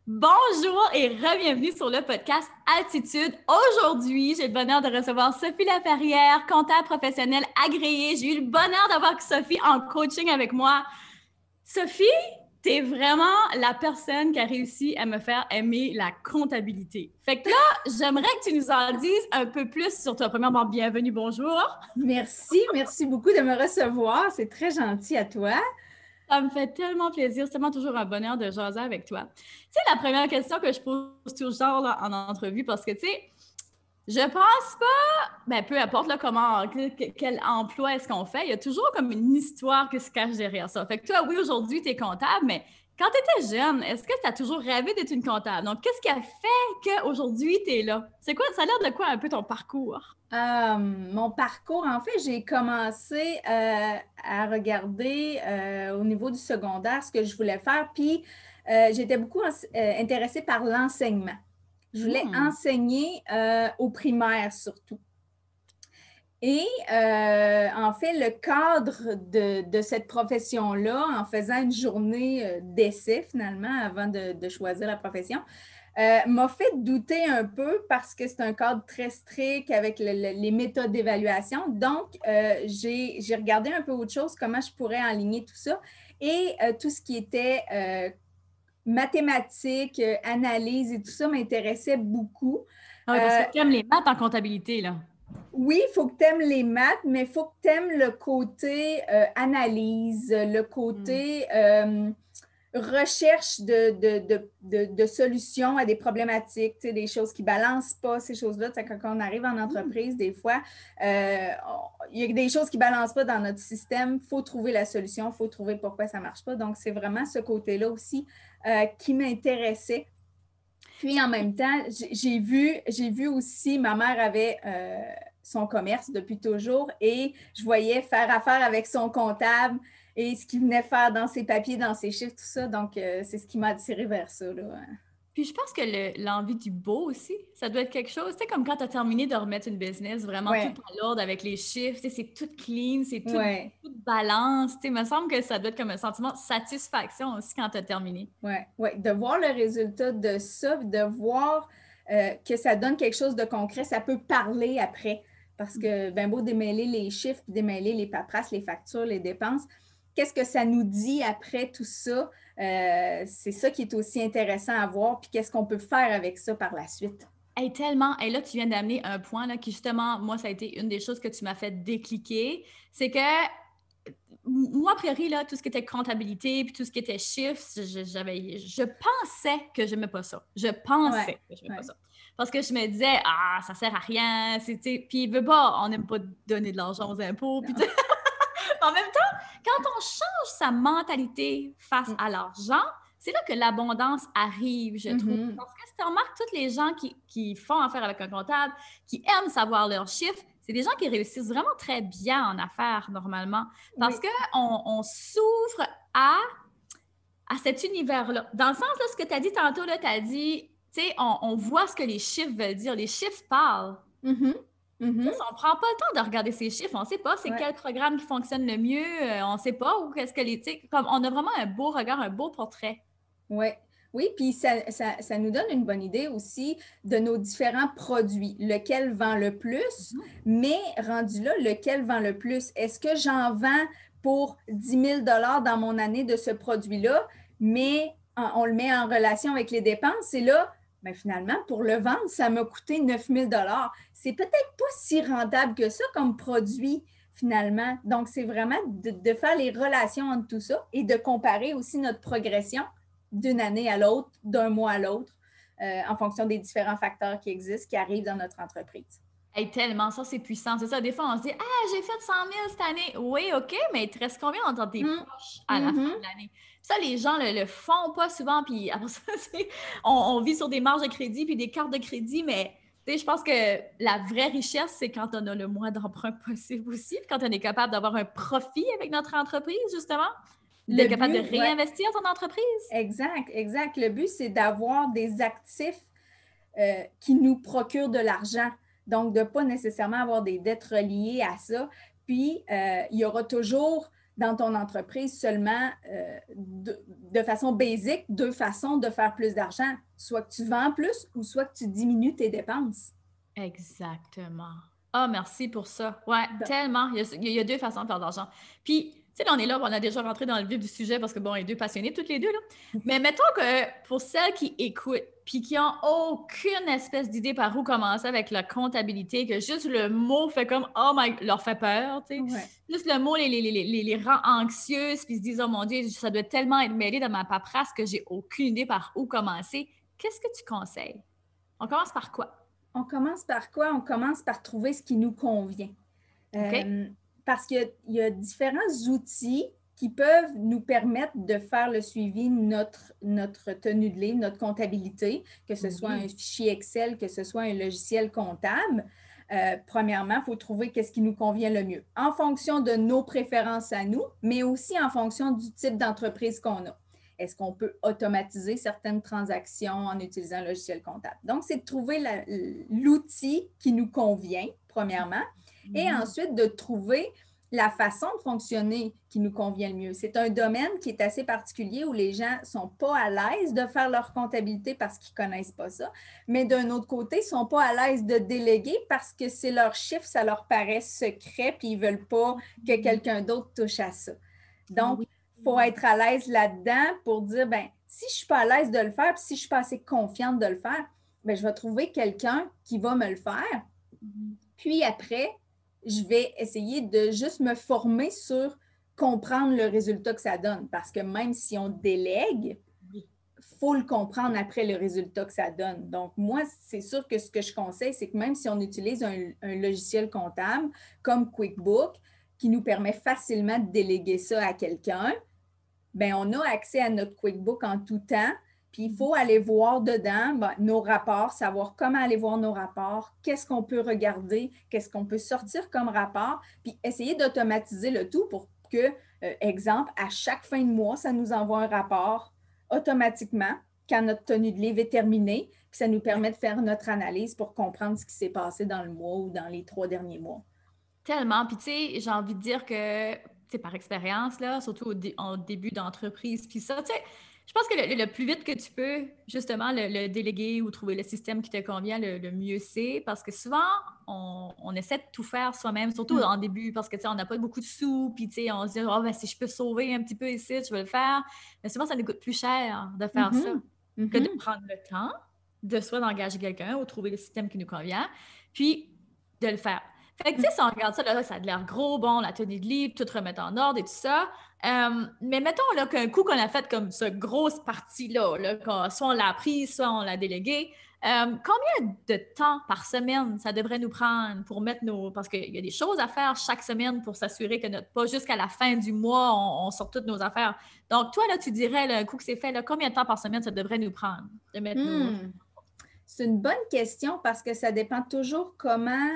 Bonjour et re-bienvenue sur le podcast Altitude. Aujourd'hui, j'ai le bonheur de recevoir Sophie Laferrière, comptable professionnelle agréée. J'ai eu le bonheur d'avoir Sophie en coaching avec moi. Sophie, t'es vraiment la personne qui a réussi à me faire aimer la comptabilité. Fait que là, j'aimerais que tu nous en dises un peu plus sur toi. Premièrement, bienvenue, bonjour. Merci beaucoup de me recevoir. C'est très gentil à toi. Ça me fait tellement plaisir. C'est tellement toujours un bonheur de jaser avec toi. Tu sais, la première question que je pose toujours là, en entrevue, parce que, tu sais, je pense pas, ben, peu importe là, quel emploi est-ce qu'on fait, il y a toujours comme une histoire qui se cache derrière ça. Fait que toi, oui, aujourd'hui, tu es comptable, mais quand tu étais jeune, est-ce que tu as toujours rêvé d'être une comptable? Donc, qu'est-ce qui a fait qu'aujourd'hui, tu es là? C'est quoi, ça a l'air de quoi un peu ton parcours? Mon parcours, en fait, j'ai commencé à regarder au niveau du secondaire ce que je voulais faire, puis j'étais beaucoup intéressée par l'enseignement. Je voulais Hmm. enseigner au primaire surtout. Et en fait, le cadre de cette profession-là, en faisant une journée d'essai finalement avant de choisir la profession, m'a fait douter un peu parce que c'est un cadre très strict avec les méthodes d'évaluation. Donc, j'ai regardé un peu autre chose, comment je pourrais aligner tout ça. Et tout ce qui était mathématiques, analyse et tout ça m'intéressait beaucoup. Ah oui, parce Euh, que tu aimes les maths en comptabilité, là. oui, il faut que tu aimes les maths, mais il faut que tu aimes le côté analyse, le Hmm. côté recherche de solutions à des problématiques, tu sais, des choses qui ne balancent pas, ces choses-là. Tu sais, quand on arrive en Hmm. entreprise, des fois, il y a des choses qui ne balancent pas dans notre système. Il faut trouver la solution, il faut trouver pourquoi ça ne marche pas. Donc, c'est vraiment ce côté-là aussi qui m'intéressait. Puis en même temps, j'ai vu aussi, ma mère avait son commerce depuis toujours et je voyais faire affaire avec son comptable et ce qu'il venait faire dans ses papiers, dans ses chiffres, tout ça. Donc, c'est ce qui m'a attiré vers ça, là. Puis je pense que l'envie du beau aussi, ça doit être quelque chose. Tu sais, comme quand tu as terminé de remettre une business, vraiment tout Ouais, à l'ordre avec les chiffres, tu sais, c'est tout clean, c'est ouais, tout balance. Tu sais, il me semble que ça doit être comme un sentiment de satisfaction aussi quand tu as terminé. ouais, ouais. De voir le résultat de ça, de voir que ça donne quelque chose de concret, ça peut parler après. Parce que, ben beau démêler les chiffres, démêler les paperasses, les factures, les dépenses, qu'est-ce que ça nous dit après tout ça? C'est ça qui est aussi intéressant à voir, puis qu'est-ce qu'on peut faire avec ça par la suite. Hey, tellement. Et là, tu viens d'amener un point là, qui, justement, moi, ça a été une des choses que tu m'as fait décliquer. C'est que moi, a priori, là, tout ce qui était comptabilité puis tout ce qui était chiffres, je pensais que je n'aimais pas ça. Je Ouais, pensais que je n'aimais pas ouais. ça. Parce que je me disais, ah, ça sert à rien. Puis, il veut pas, on n'aime pas donner de l'argent aux impôts. Puis, Non. en même temps, quand on change sa mentalité face Mm à l'argent, c'est là que l'abondance arrive, je trouve. -hmm. Parce que si tu remarques, tous les gens qui font affaire avec un comptable, qui aiment savoir leurs chiffres, c'est des gens qui réussissent vraiment très bien en affaires normalement. Parce Oui, qu'on s'ouvre à cet univers-là. Dans le sens, là, ce que tu as dit tantôt, tu as dit, tu sais, on voit ce que les chiffres veulent dire. Les chiffres parlent. mm -hmm. Mm Tu sais, -hmm. si on ne prend pas le temps de regarder ces chiffres, on ne sait pas c'est Ouais, quel programme qui fonctionne le mieux, on ne sait pas, ou qu'est-ce que les. Tu sais, comme on a vraiment un beau regard, un beau portrait. ouais. Oui, puis ça nous donne une bonne idée aussi de nos différents produits, lequel vend le plus, Mhm. mais rendu là, lequel vend le plus. Est-ce que j'en vends pour 10 000 dans mon année de ce produit-là, mais on le met en relation avec les dépenses et là, ben finalement, pour le vendre, ça m'a coûté 9 000. C'est peut-être pas si rentable que ça comme produit finalement. Donc, c'est vraiment de faire les relations entre tout ça et de comparer aussi notre progression d'une année à l'autre, d'un mois à l'autre, en fonction des différents facteurs qui existent, qui arrivent dans notre entreprise. Hey, tellement, ça, c'est puissant. C'est ça, des fois, on se dit, ah, j'ai fait 100 000 cette année. Oui, OK, mais il te reste combien dans tes Mm poches à la fin -hmm. de l'année? Ça, les gens le font pas souvent. Puis après ça, on vit sur des marges de crédit puis des cartes de crédit, mais tu sais, je pense que la vraie richesse, c'est quand on a le moins d'emprunts possible aussi, puis quand on est capable d'avoir un profit avec notre entreprise, justement, Le d'être capable de but, ouais, réinvestir ton entreprise. exact, exact. Le but, c'est d'avoir des actifs qui nous procurent de l'argent. Donc, de ne pas nécessairement avoir des dettes reliées à ça. Puis, il y aura toujours dans ton entreprise seulement de façon basique, deux façons de faire plus d'argent. Soit que tu vends plus ou soit que tu diminues tes dépenses. Exactement. Ah, merci pour ça. Ouais, Donc, tellement. Il y a deux façons de faire de l'argent. Puis, tu sais, là, on est là, on a déjà rentré dans le vif du sujet parce que, bon, on est deux passionnés, toutes les deux, là. Mais mettons que pour celles qui écoutent puis qui n'ont aucune espèce d'idée par où commencer avec la comptabilité, que juste le mot fait comme, oh my, leur fait peur, tu sais. ouais. Juste le mot les rend anxieuses puis se disent, oh mon Dieu, ça doit tellement être mêlé dans ma paperasse que j'ai aucune idée par où commencer. Qu'est-ce que tu conseilles? On commence par quoi? On commence par quoi? On commence par trouver ce qui nous convient. OK? Parce qu'il y a différents outils qui peuvent nous permettre de faire le suivi de notre tenue de livre, notre comptabilité, que ce soit un fichier Excel, que ce soit un logiciel comptable. Premièrement, il faut trouver qu'est-ce qui nous convient le mieux en fonction de nos préférences à nous, mais aussi en fonction du type d'entreprise qu'on a. Est-ce qu'on peut automatiser certaines transactions en utilisant un logiciel comptable? Donc, c'est de trouver l'outil qui nous convient, premièrement, et ensuite de trouver la façon de fonctionner qui nous convient le mieux. C'est un domaine qui est assez particulier où les gens ne sont pas à l'aise de faire leur comptabilité parce qu'ils ne connaissent pas ça, mais d'un autre côté, ils ne sont pas à l'aise de déléguer parce que c'est leur chiffre, ça leur paraît secret, puis ils ne veulent pas que quelqu'un d'autre touche à ça. Donc, il faut être à l'aise là-dedans pour dire, ben si je ne suis pas à l'aise de le faire, puis si je ne suis pas assez confiante de le faire, ben je vais trouver quelqu'un qui va me le faire. Puis après, je vais essayer de juste me former sur comprendre le résultat que ça donne. Parce que même si on délègue, il faut le comprendre après le résultat que ça donne. Donc, moi, c'est sûr que ce que je conseille, c'est que même si on utilise un logiciel comptable comme QuickBook, qui nous permet facilement de déléguer ça à quelqu'un, bien, on a accès à notre QuickBook en tout temps. Puis, il faut aller voir dedans nos rapports, savoir comment aller voir nos rapports, qu'est-ce qu'on peut regarder, qu'est-ce qu'on peut sortir comme rapport, puis essayer d'automatiser le tout pour que, exemple, à chaque fin de mois, ça nous envoie un rapport automatiquement quand notre tenue de livre est terminée, puis ça nous permet de faire notre analyse pour comprendre ce qui s'est passé dans le mois ou dans les 3 derniers mois. Tellement. Puis, tu sais, j'ai envie de dire que, tu sais, par expérience, là, surtout en début d'entreprise, puis ça, tu sais, je pense que le plus vite que tu peux, justement, le déléguer ou trouver le système qui te convient, le mieux c'est. Parce que souvent, on essaie de tout faire soi-même, surtout en début, parce que, tu sais, on n'a pas beaucoup de sous, puis, tu sais, on se dit, oh, ben, si je peux sauver un petit peu ici, je vais le faire. Mais souvent, ça nous coûte plus cher de faire ça que de prendre le temps de soit d'engager quelqu'un ou trouver le système qui nous convient, puis de le faire. Fait que, tu sais, si on regarde ça, là, ça a l'air gros, bon, la tenue de livre, tout remettre en ordre et tout ça. Mais mettons là, qu'un coup qu'on a fait comme cette grosse partie-là, là, soit on l'a apprise, soit on l'a déléguée, combien de temps par semaine ça devrait nous prendre pour mettre nos... Parce qu'il y a des choses à faire chaque semaine pour s'assurer que pas jusqu'à la fin du mois, on sort toutes nos affaires. Donc, toi, là, tu dirais, là, un coup que c'est fait, là, combien de temps par semaine ça devrait nous prendre de mettre nos... C'est une bonne question parce que ça dépend toujours comment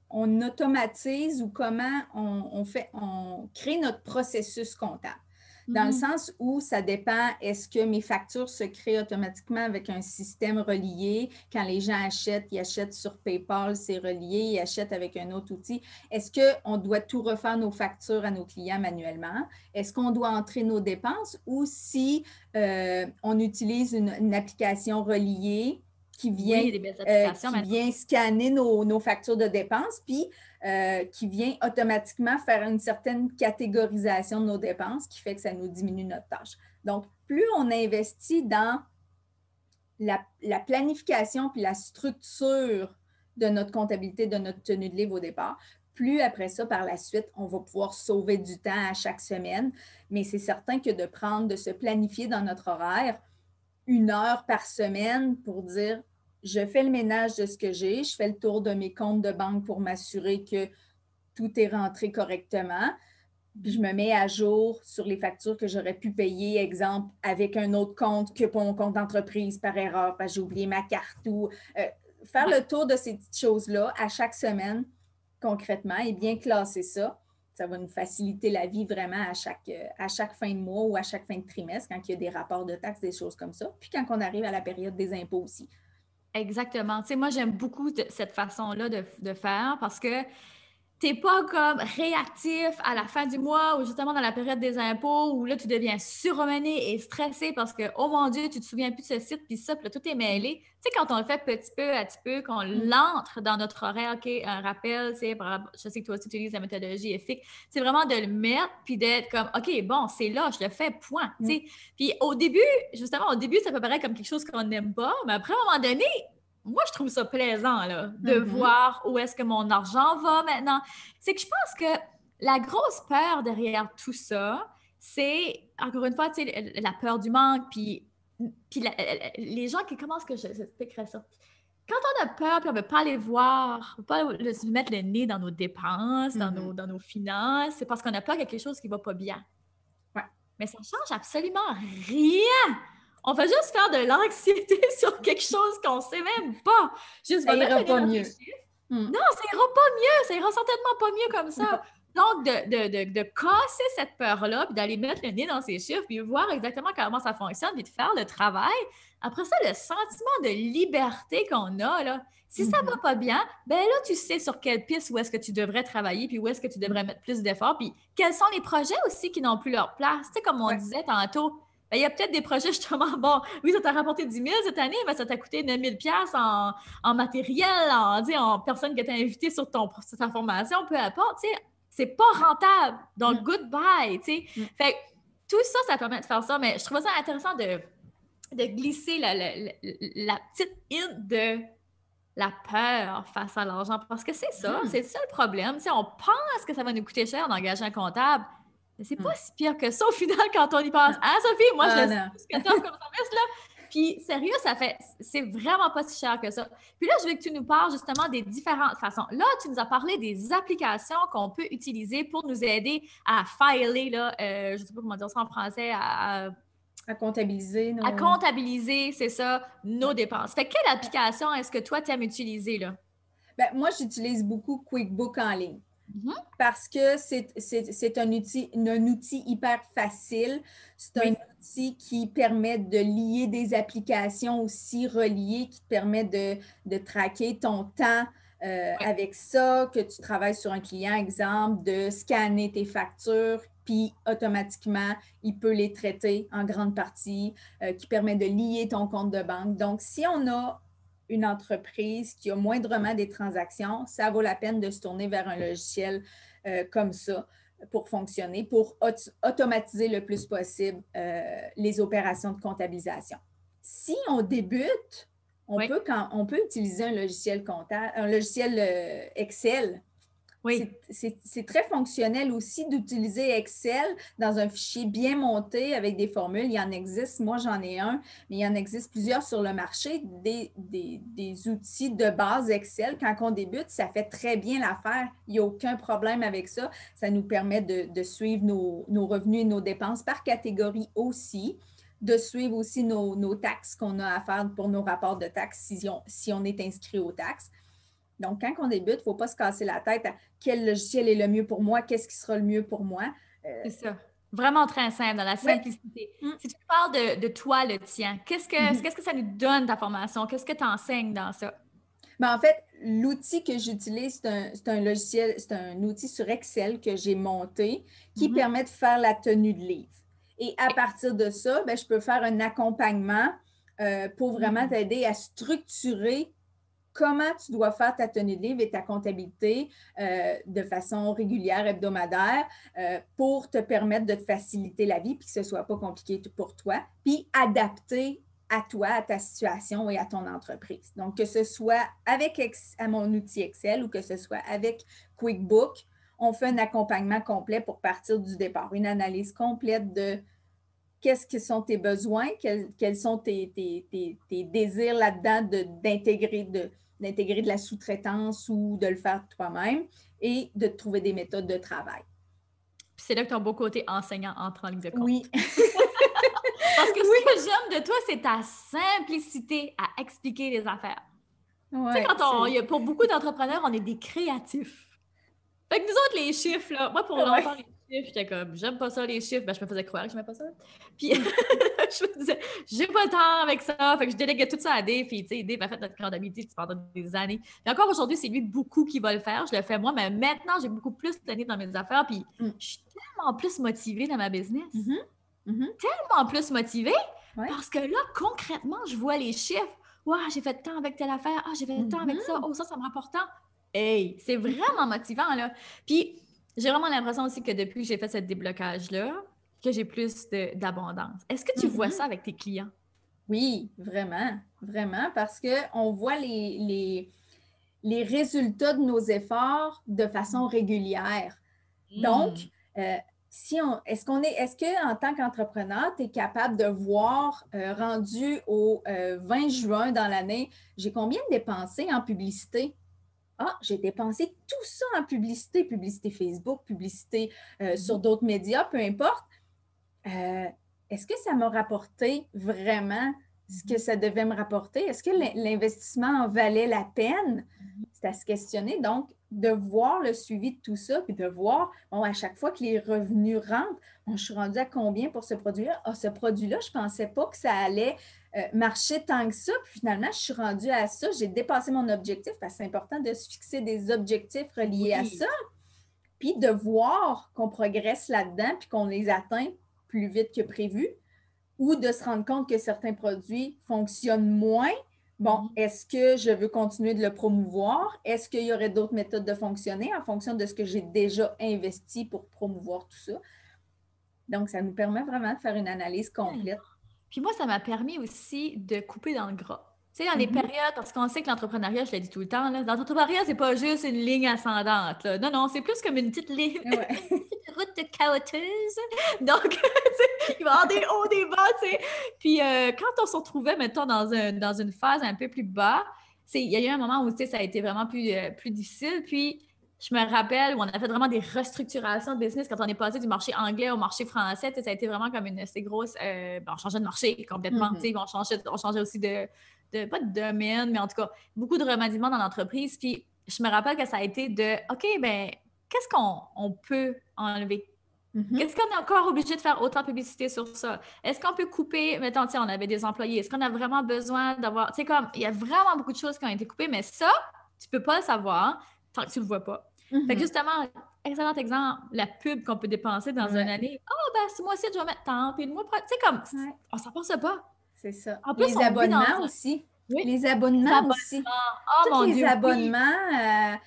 on automatise ou comment on crée notre processus comptable. Dans le sens où ça dépend, est-ce que mes factures se créent automatiquement avec un système relié? Quand les gens achètent, ils achètent sur PayPal, c'est relié, ils achètent avec un autre outil. Est-ce qu'on doit tout refaire nos factures à nos clients manuellement? Est-ce qu'on doit entrer nos dépenses ou si on utilise une application reliée qui vient scanner nos factures de dépenses, puis qui vient automatiquement faire une certaine catégorisation de nos dépenses qui fait que ça nous diminue notre tâche. Donc, plus on investit dans la planification puis la structure de notre comptabilité, de notre tenue de livre au départ, plus après ça, par la suite, on va pouvoir sauver du temps à chaque semaine. Mais c'est certain que de se planifier dans notre horaire 1 heure par semaine pour dire je fais le ménage de ce que j'ai, je fais le tour de mes comptes de banque pour m'assurer que tout est rentré correctement. Puis je me mets à jour sur les factures que j'aurais pu payer, exemple, avec un autre compte que pour mon compte d'entreprise par erreur, parce que j'ai oublié ma carte ou faire le tour de ces petites choses-là à chaque semaine, concrètement, et bien classer ça. Ça va nous faciliter la vie vraiment à chaque fin de mois ou à chaque fin de trimestre quand il y a des rapports de taxes, des choses comme ça. Puis quand on arrive à la période des impôts aussi. Exactement. Tu sais, moi, j'aime beaucoup cette façon-là de faire parce que t'es pas comme réactif à la fin du mois ou justement dans la période des impôts où là, tu deviens surmené et stressé parce que, oh mon Dieu, tu te souviens plus de ce site, puis ça, puis là, tout est mêlé. Tu sais, quand on le fait petit peu à petit peu, qu'on l'entre dans notre horaire, OK, un rappel, tu sais, je sais que toi aussi, tu utilises la méthodologie EFIC, c'est vraiment de le mettre puis d'être comme, OK, bon, c'est là, je le fais, point. Tu sais. Puis au début, justement, ça peut paraître comme quelque chose qu'on n'aime pas, mais après, à un moment donné, moi, je trouve ça plaisant, là, de voir où est-ce que mon argent va maintenant. C'est que je pense que la grosse peur derrière tout ça, c'est, encore une fois, tu sais, la peur du manque, puis les gens qui... Comment est-ce que j'expliquerais ça? Quand on a peur, puis on ne veut pas aller voir, pas se mettre le nez dans nos dépenses, dans nos finances, c'est parce qu'on a peur qu'il y a quelque chose qui ne va pas bien. Ouais. Mais ça ne change absolument rien. On va juste faire de l'anxiété sur quelque chose qu'on ne sait même pas. Juste, ça ira pas mieux. Non, ça ira pas mieux. Ça ira certainement pas mieux comme ça. Donc, de casser cette peur-là, puis d'aller mettre le nez dans ces chiffres, puis voir exactement comment ça fonctionne, puis de faire le travail. Après ça, le sentiment de liberté qu'on a, là, si ça va pas bien, ben là, tu sais sur quelle piste où est-ce que tu devrais travailler, puis où est-ce que tu devrais mettre plus d'efforts, puis quels sont les projets aussi qui n'ont plus leur place. Tu sais, comme on disait tantôt, ben, il y a peut-être des projets justement, bon, oui, ça t'a rapporté 10 000 cette année, mais ça t'a coûté 9 000 en matériel, en personne que tu as invité sur ta formation, peu importe, tu sais, c'est pas rentable. Donc, goodbye, tu sais. Fait que tout ça, ça permet de faire ça, mais je trouve ça intéressant de glisser la petite hint de la peur face à l'argent, parce que c'est ça le problème. Tu sais, on pense que ça va nous coûter cher d'engager un comptable, mais c'est pas si pire que ça au final quand on y pense. Hein, Sophie? Moi, je sais ce que t'offres comme service, là. Puis, sérieux, c'est vraiment pas si cher que ça. Puis là, je veux que tu nous parles justement des différentes façons. Là, tu nous as parlé des applications qu'on peut utiliser pour nous aider à filer, là, je sais pas comment dire ça en français, à comptabiliser. À comptabiliser, c'est ça, nos dépenses. Fait que quelle application est-ce que toi, tu aimes utiliser, là? Ben, moi, j'utilise beaucoup QuickBook en ligne. Parce que c'est un outil hyper facile. C'est un outil qui permet de lier des applications aussi reliées, qui te permet de traquer ton temps avec ça, que tu travailles sur un client, exemple, de scanner tes factures, puis automatiquement, il peut les traiter en grande partie, qui permet de lier ton compte de banque. Donc, si on a une entreprise qui a moindrement des transactions, ça vaut la peine de se tourner vers un logiciel comme ça pour fonctionner, pour automatiser le plus possible les opérations de comptabilisation. Si on débute, on peut utiliser un logiciel comptable, un logiciel Excel. C'est très fonctionnel aussi d'utiliser Excel dans un fichier bien monté avec des formules. Il y en existe, moi j'en ai un, mais il y en existe plusieurs sur le marché, des outils de base Excel. Quand on débute, ça fait très bien l'affaire. Il n'y a aucun problème avec ça. Ça nous permet de suivre nos revenus et nos dépenses par catégorie aussi, de suivre aussi nos taxes qu'on a à faire pour nos rapports de taxes si on est inscrit aux taxes. Donc, quand on débute, il ne faut pas se casser la tête à quel logiciel est le mieux pour moi, qu'est-ce qui sera le mieux pour moi. C'est ça. Vraiment très simple, dans la simplicité. Si tu parles de toi, le tien, qu'est-ce que ça nous donne ta formation? Qu'est-ce que tu enseignes dans ça? Ben, en fait, l'outil que j'utilise, c'est un logiciel, c'est un outil sur Excel que j'ai monté qui permet de faire la tenue de livre. Et à partir de ça, ben, je peux faire un accompagnement pour vraiment t'aider à structurer comment tu dois faire ta tenue de livre et ta comptabilité de façon régulière, hebdomadaire, pour te permettre de te faciliter la vie puis que ce ne soit pas compliqué pour toi, puis adapter à toi, à ta situation et à ton entreprise. Donc, que ce soit avec mon outil Excel ou que ce soit avec QuickBook, on fait un accompagnement complet pour partir du départ, une analyse complète de qu'est-ce que sont tes besoins, quels sont tes désirs là-dedans d'intégrer de la sous-traitance ou de le faire toi-même et de trouver des méthodes de travail. Puis c'est là que ton beau côté enseignant entre en ligne de compte. Oui. Parce que ce que j'aime de toi, c'est ta simplicité à expliquer les affaires. Ouais, tu sais, pour beaucoup d'entrepreneurs, on est des créatifs. Fait que nous autres, les chiffres, là, moi, pour longtemps, chiffres. J'étais comme, j'aime pas ça, les chiffres. Ben, je me faisais croire que j'aimais pas ça. Puis, je me disais, j'ai pas le temps avec ça. Fait que je déléguais tout ça à Dave. Puis, tu sais, Dave a fait notre comptabilité pendant des années. Et encore aujourd'hui, c'est lui beaucoup qui va le faire. Je le fais moi, mais maintenant, j'ai beaucoup plus donné dans mes affaires. Puis, je suis tellement plus motivée dans ma business. Tellement plus motivée. Parce que là, concrètement, je vois les chiffres. Wow, j'ai fait tant avec telle affaire. Ah, j'ai fait tant avec ça. Oh, ça me rapporte tant. Hey, c'est vraiment motivant, là. Puis, j'ai vraiment l'impression aussi que depuis que j'ai fait ce déblocage-là, que j'ai plus d'abondance. Est-ce que tu vois ça avec tes clients? Oui, vraiment, vraiment, parce qu'on voit les résultats de nos efforts de façon régulière. Donc, est-ce que en tant qu'entrepreneur, tu es capable de voir rendu au 20 juin dans l'année, j'ai combien dépensé en publicité? Ah, j'ai dépensé tout ça en publicité, publicité Facebook, publicité sur d'autres médias, peu importe. Est-ce que ça m'a rapporté vraiment ce que ça devait me rapporter? Est-ce que l'investissement en valait la peine? C'est à se questionner. Donc, de voir le suivi de tout ça, puis de voir, bon, à chaque fois que les revenus rentrent, bon, je suis rendue à combien pour ce produit-là? Ah, ce produit-là, je ne pensais pas que ça allait marcher tant que ça. Puis finalement, je suis rendue à ça. J'ai dépassé mon objectif parce que c'est important de se fixer des objectifs reliés à ça. Puis de voir qu'on progresse là-dedans, puis qu'on les atteint plus vite que prévu, ou de se rendre compte que certains produits fonctionnent moins. Bon, est-ce que je veux continuer de le promouvoir? Est-ce qu'il y aurait d'autres méthodes de fonctionner en fonction de ce que j'ai déjà investi pour promouvoir tout ça? Donc, ça nous permet vraiment de faire une analyse complète. Puis moi, ça m'a permis aussi de couper dans le gras. Tu sais, dans les périodes, parce qu'on sait que l'entrepreneuriat, je l'ai dit tout le temps, là, l'entrepreneuriat, c'est pas juste une ligne ascendante. Là. Non, c'est plus comme une petite ligne, une petite route de caoteuse. Donc, il va y avoir des hauts, des bas, tu sais. Puis quand on se retrouvait, mettons, dans une phase un peu plus bas, il y a eu un moment où, tu sais, ça a été vraiment plus difficile. Puis, je me rappelle où on a fait vraiment des restructurations de business quand on est passé du marché anglais au marché français. Ça a été vraiment comme une assez grosse... on changeait de marché complètement. On changeait aussi pas de domaine, mais en tout cas, beaucoup de remaniements dans l'entreprise. Puis je me rappelle que ça a été de OK, ben qu'est-ce qu'on peut enlever? Est-ce qu'on est encore obligé de faire autant de publicité sur ça? Est-ce qu'on peut couper, mettons, on avait des employés, est-ce qu'on a vraiment besoin d'avoir, tu sais, comme, il y a vraiment beaucoup de choses qui ont été coupées, mais ça, tu peux pas le savoir tant que tu le vois pas. Fait que justement, excellent exemple, la pub qu'on peut dépenser dans une année. Ah, ben, ce mois-ci, je vais mettre tant, puis le mois prochain, tu sais, comme, on s'en pense pas. C'est ça. En plus, les abonnements aussi. Oui. Les abonnements aussi. Oh, mon Dieu, abonnements,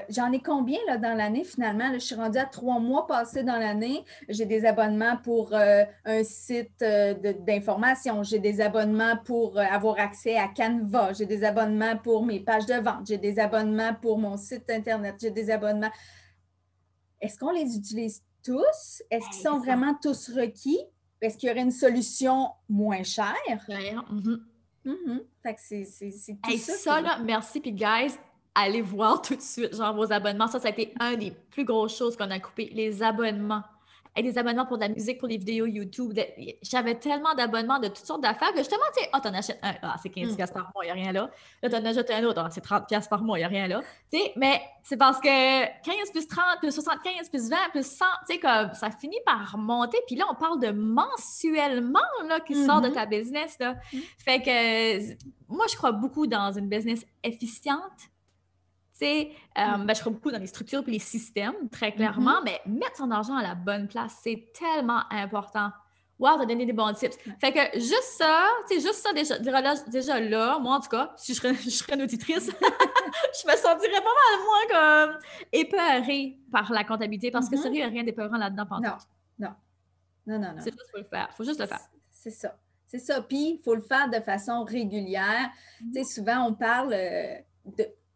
j'en ai combien là, dans l'année finalement? Là, je suis rendue à 3 mois passés dans l'année. J'ai des abonnements pour un site d'information. J'ai des abonnements pour avoir accès à Canva. J'ai des abonnements pour mes pages de vente. J'ai des abonnements pour mon site Internet. J'ai des abonnements. Est-ce qu'on les utilise tous? Est-ce qu'ils sont vraiment tous requis? Est-ce qu'il y aurait une solution moins chère? Fait que c'est tout ça. Là, merci, puis guys, allez voir tout de suite, genre vos abonnements. Ça a été une des plus grosses choses qu'on a coupées, les abonnements. Des abonnements pour de la musique, pour les vidéos YouTube. J'avais tellement d'abonnements de toutes sortes d'affaires que justement, tu sais, t'en achètes un, c'est 15$ par mois, il n'y a rien là. Là, t'en achètes un autre, c'est 30$ par mois, il n'y a rien là. Tu sais, mais c'est parce que 15 plus 30 plus 75 plus 20 plus 100, tu sais, comme ça finit par monter. Puis là, on parle de mensuellement là, qui sort de ta business. Là. Fait que moi, je crois beaucoup dans une business efficiente. Je crois beaucoup dans les structures et les systèmes, très clairement, mais mettre son argent à la bonne place, c'est tellement important. Wow, t'as donné des bons tips. Fait que juste ça, déjà là, moi en tout cas, si je serais une auditrice, je me sentirais pas mal moins comme épeurée par la comptabilité parce que sérieux, il n'y a rien d'épeurant là-dedans. Non. C'est juste qu'il faut le faire. Il faut juste le faire. C'est ça. C'est ça. Puis, il faut le faire de façon régulière. Tu sais, souvent, on parle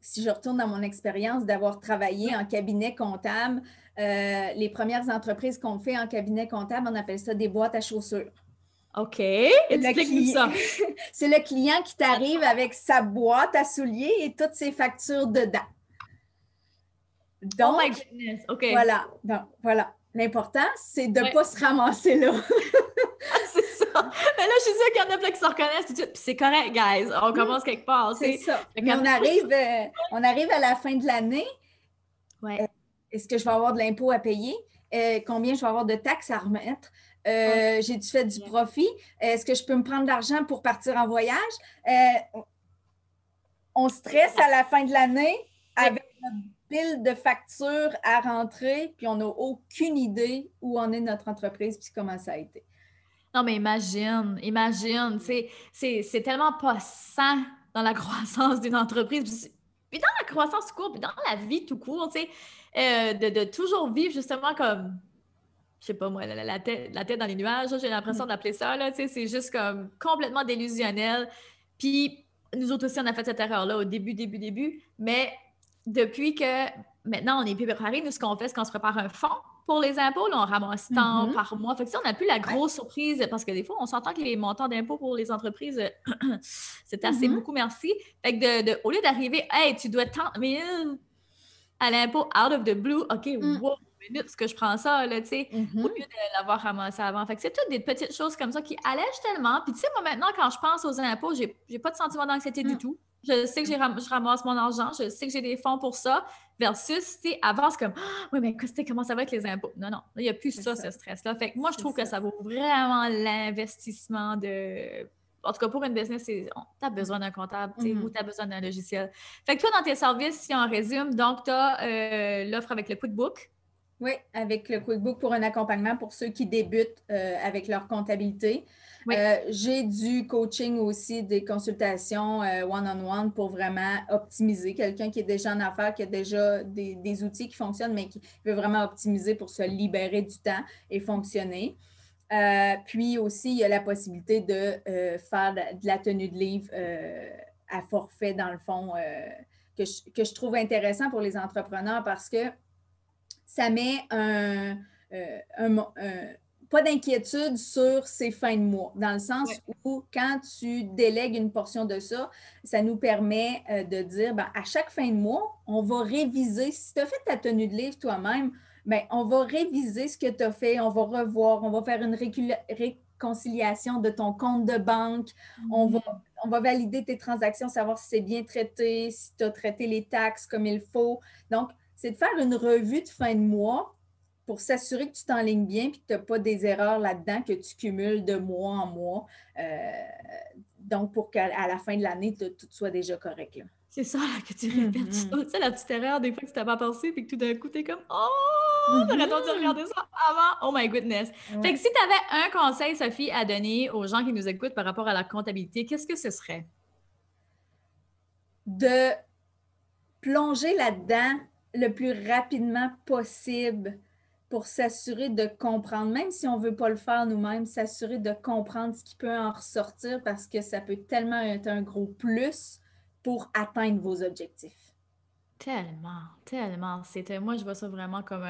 si je retourne dans mon expérience d'avoir travaillé en cabinet comptable, les premières entreprises qu'on fait en cabinet comptable, on appelle ça des boîtes à chaussures. OK. Explique-nous ça. C'est le client qui t'arrive avec sa boîte à souliers et toutes ses factures dedans. Donc, oh my goodness. OK. Voilà. Donc, voilà. L'important, c'est de ne pas se ramasser là. C'est ça. Mais là, je suis sûre qu'il y en a plein qui se reconnaissent tout de suite. Puis c'est correct, guys. On commence quelque part. C'est ça. Mais on arrive à la fin de l'année. Ouais. Est-ce que je vais avoir de l'impôt à payer? combien je vais avoir de taxes à remettre? J'ai-tu fait du profit? Est-ce que je peux me prendre de l'argent pour partir en voyage? On stresse à la fin de l'année avec notre pile de factures à rentrer, puis on n'a aucune idée où en est notre entreprise puis comment ça a été. Non, mais imagine, c'est tellement pas sain dans la croissance d'une entreprise, puis dans la croissance tout court, puis dans la vie tout court, tu sais, de toujours vivre justement comme, je sais pas moi, la tête dans les nuages, j'ai l'impression d'appeler ça, là, tu sais, c'est juste comme complètement délusionnel. Puis nous autres aussi, on a fait cette erreur-là au début, mais depuis que maintenant on est plus préparés, nous, ce qu'on fait, c'est qu'on se prépare un fonds pour les impôts, là, on ramasse tant par mois. Fait que ça, on n'a plus la grosse surprise parce que des fois, on s'entend que les montants d'impôts pour les entreprises, c'est assez beaucoup, merci. Fait que au lieu d'arriver, hey, tu dois tant 1000 à l'impôt out of the blue, OK, wow, minute, est-ce que je prends ça, là, tu sais, au lieu de l'avoir ramassé avant. Fait que c'est toutes des petites choses comme ça qui allègent tellement. Puis tu sais, moi, maintenant, quand je pense aux impôts, j'ai pas de sentiment d'anxiété du tout. Je sais que je ramasse mon argent, je sais que j'ai des fonds pour ça, versus, tu sais, avant, c'est comme, oui, mais comment ça va avec les impôts? Non, il n'y a plus ça, ce stress-là. Fait que moi, je trouve que ça vaut vraiment l'investissement de... En tout cas, pour une business, tu as besoin d'un comptable ou tu as besoin d'un logiciel. Fait que toi, dans tes services, si on résume, donc tu as l'offre avec le QuickBook. Oui, avec le QuickBook pour un accompagnement pour ceux qui débutent avec leur comptabilité. Oui. J'ai du coaching aussi, des consultations one-on-one pour vraiment optimiser. Quelqu'un qui est déjà en affaires, qui a déjà des outils qui fonctionnent, mais qui veut vraiment optimiser pour se libérer du temps et fonctionner. Puis aussi, il y a la possibilité de faire de la tenue de livre à forfait, dans le fond, que je trouve intéressant pour les entrepreneurs parce que ça met pas d'inquiétude sur ces fins de mois, dans le sens où quand tu délègues une portion de ça, ça nous permet de dire, à chaque fin de mois, on va réviser. Si tu as fait ta tenue de livre toi-même, on va réviser ce que tu as fait, on va revoir, on va faire une réconciliation de ton compte de banque, on va valider tes transactions, savoir si c'est bien traité, si tu as traité les taxes comme il faut. Donc, c'est de faire une revue de fin de mois pour s'assurer que tu t'enlignes bien et que tu n'as pas des erreurs là-dedans que tu cumules de mois en mois. Donc, pour qu'à la fin de l'année, tout soit déjà correct. Là. C'est ça là, que tu répètes. Tu sais, la petite erreur des fois que tu n'as pas pensé et que tout d'un coup, tu es comme « Oh! J'aurais dû regarder ça avant! Oh my goodness! » Fait que si tu avais un conseil, Sophie, à donner aux gens qui nous écoutent par rapport à la comptabilité, qu'est-ce que ce serait? De plonger là-dedans le plus rapidement possible pour s'assurer de comprendre, même si on ne veut pas le faire nous-mêmes, s'assurer de comprendre ce qui peut en ressortir parce que ça peut tellement être un gros plus pour atteindre vos objectifs. Tellement. Moi, je vois ça vraiment comme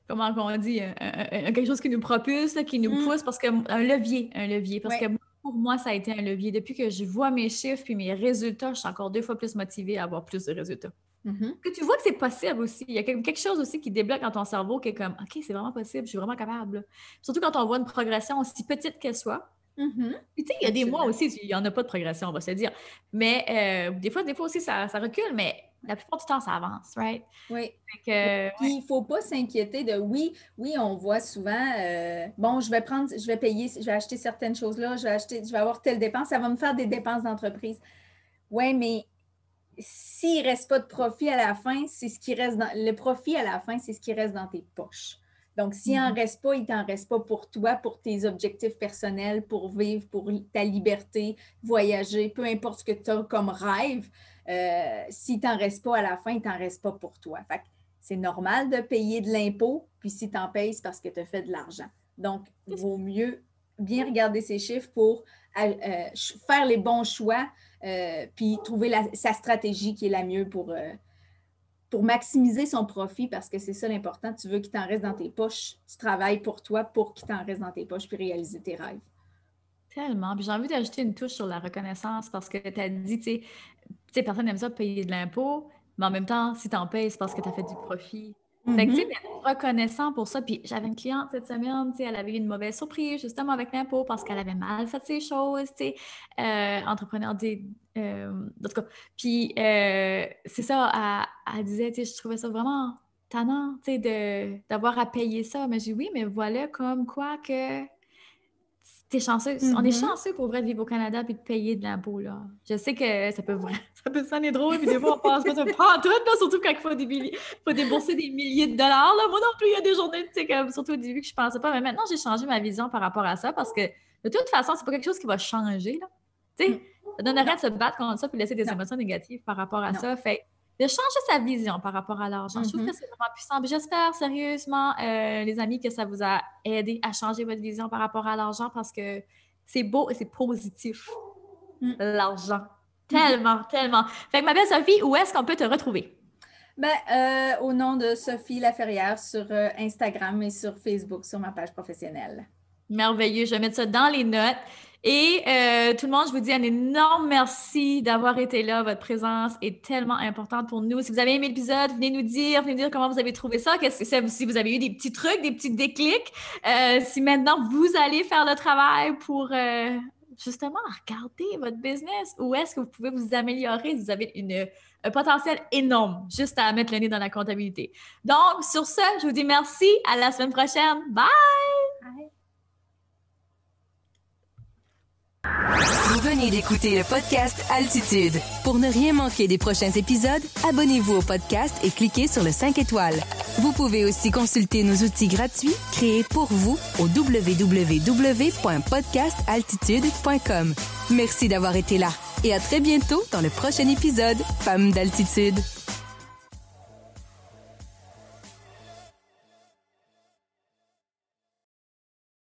comment on dit, quelque chose qui nous propulse, là, qui nous pousse, parce que un levier. Parce que pour moi, ça a été un levier. Depuis que je vois mes chiffres puis mes résultats, je suis encore 2 fois plus motivée à avoir plus de résultats. Que tu vois que c'est possible aussi. Il y a quelque chose aussi qui débloque dans ton cerveau qui est comme, OK, c'est vraiment possible, je suis vraiment capable. Là. Surtout quand on voit une progression aussi petite qu'elle soit. Puis tu sais, il y a des mois aussi, il n'y en a pas de progression, on va se dire. Mais des fois aussi, ça recule, mais la plupart du temps, ça avance, right? Oui. Puis, il ne faut pas s'inquiéter de oui, on voit souvent, bon, je vais payer, je vais acheter certaines choses-là, je vais avoir telle dépense, ça va me faire des dépenses d'entreprise. Oui, mais s'il ne reste pas de profit à la fin, c'est ce qui reste le profit à la fin, c'est ce qui reste dans tes poches. Donc, s'il n'en reste pas, il ne t'en reste pas pour toi, pour tes objectifs personnels, pour vivre, pour ta liberté, voyager, peu importe ce que tu as comme rêve. S'il ne t'en reste pas à la fin, il ne t'en reste pas pour toi. Fait que c'est normal de payer de l'impôt, puis si tu en payes, c'est parce que tu as fait de l'argent. Donc, il vaut mieux bien regarder ces chiffres pour faire les bons choix, puis trouver sa stratégie qui est la mieux pour maximiser son profit, parce que c'est ça l'important. Tu veux qu'il t'en reste dans tes poches. Tu travailles pour toi pour qu'il t'en reste dans tes poches puis réaliser tes rêves. Tellement. Puis j'ai envie d'ajouter une touche sur la reconnaissance parce que tu as dit, tu sais, personne n'aime ça payer de l'impôt, mais en même temps, si tu en payes, c'est parce que tu as fait du profit. Fait que, tu sais, d'être reconnaissant pour ça. Puis j'avais une cliente cette semaine, tu sais, elle avait eu une mauvaise surprise justement avec l'impôt parce qu'elle avait mal fait ses choses, tu sais, entrepreneur en tout cas. Puis c'est ça, elle disait, tu sais, je trouvais ça vraiment tannant, tu sais, d'avoir à payer ça. Mais j'ai dit, oui, mais voilà comme quoi que t'es chanceuse. Mm-hmm. On est chanceux pour vrai de vivre au Canada puis de payer de l'impôt, là. Je sais que ça peut sonner drôle, puis des fois, on pense pas ça prend tout, là, surtout quand il faut débourser des milliers de dollars, là. Moi non plus, il y a des journées, tu sais, comme, surtout au début que je pensais pas. Mais maintenant, j'ai changé ma vision par rapport à ça parce que, de toute façon, c'est pas quelque chose qui va changer, là. Tu sais, ça donne rien de se battre contre ça puis laisser des émotions négatives par rapport à ça. Fait de changer sa vision par rapport à l'argent. Je trouve que c'est vraiment puissant. Puis j'espère sérieusement, les amis, que ça vous a aidé à changer votre vision par rapport à l'argent parce que c'est beau et c'est positif, l'argent. Tellement, tellement. Fait que ma belle Sophie, où est-ce qu'on peut te retrouver? Ben, au nom de Sophie Laferrière sur Instagram et sur Facebook, sur ma page professionnelle. Merveilleux. Je vais mettre ça dans les notes. Et tout le monde, je vous dis un énorme merci d'avoir été là. Votre présence est tellement importante pour nous. Si vous avez aimé l'épisode, venez nous dire comment vous avez trouvé ça. Si vous avez eu des petits trucs, des petits déclics. Si maintenant, vous allez faire le travail pour justement regarder votre business, où est-ce que vous pouvez vous améliorer? Vous avez un potentiel énorme juste à mettre le nez dans la comptabilité. Donc, sur ce, je vous dis merci. À la semaine prochaine. Bye! Bye. Vous venez d'écouter le podcast Altitude. Pour ne rien manquer des prochains épisodes, abonnez-vous au podcast et cliquez sur le 5 étoiles. Vous pouvez aussi consulter nos outils gratuits créés pour vous au www.podcastaltitude.com. Merci d'avoir été là et à très bientôt dans le prochain épisode Femmes d'Altitude.